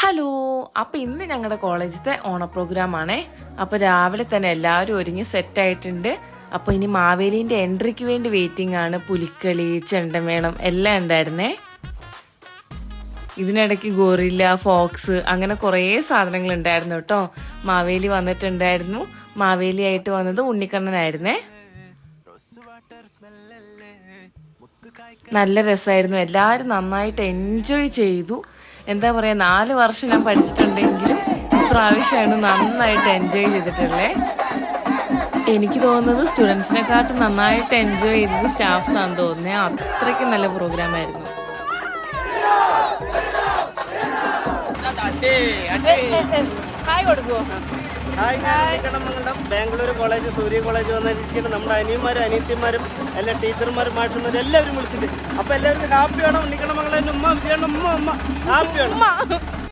Hello, അപ്പോൾ ഇന്ന് ഞങ്ങളുടെ കോളേജിലത്തെ ഓണ പ്രോഗ്രാമാണേ. അപ്പോൾ രാവിലെ തന്നെ എല്ലാവരും ഒരുങ്ങി സെറ്റായിട്ടുണ്ട്. അപ്പോൾ ഇനി മാവേലീൻ്റെ എൻട്രിക്ക് വേണ്ടി വെയിറ്റിംഗ് ആണ്. പുലിക്കളി, ചെണ്ടമേളം എല്ലാം ഉണ്ടായിരുന്നേ. ഇതിനിടയ്ക്ക് ഗോറില്ല, ഫോക്സ് അങ്ങനെ കുറേ സാധനങ്ങൾ ഉണ്ടായിരുന്നു കേട്ടോ. മാവേലി വന്നിട്ടുണ്ടായിരുന്നു. മാവേലിയായിട്ട് വന്നത് ഉണ്ണിക്കണ്ണനായിരുന്നേ. നല്ല രസമായിരുന്നു. എല്ലാവരും നന്നായിട്ട് എൻജോയ് ചെയ്തു. എന്താ പറയുക, 4 വർഷം ഞാൻ പഠിച്ചിട്ടുണ്ടെങ്കിലും ഇപ്രാവശ്യമാണ് നന്നായിട്ട് എൻജോയ് ചെയ്തിട്ടുള്ളത്. എനിക്ക് തോന്നുന്നത് സ്റ്റുഡൻസിനെക്കാട്ടും നന്നായിട്ട് എൻജോയ് ചെയ്തത് സ്റ്റാഫ്സാണെന്ന് തോന്നുന്നത്. അത്രയ്ക്കും നല്ല പ്രോഗ്രാമായിരുന്നു. ബാംഗ്ലൂർ കോളേജ്, സൂര്യ കോളേജ് വന്നിരിക്കുന്ന നമ്മുടെ അനിയന്മാരും അനിയത്തിമാരും എല്ലാ ടീച്ചർമാരും മാഷന്മാരും എല്ലാവരും വിളിച്ചിട്ട്. അപ്പൊ എല്ലാവർക്കും ഹാപ്പി വേണം. ഉണ്ണിക്കണ്ണമംഗലം ഉമ്മ ചെയ്യണം. ഉമ്മ ഹാപ്പി വേണം.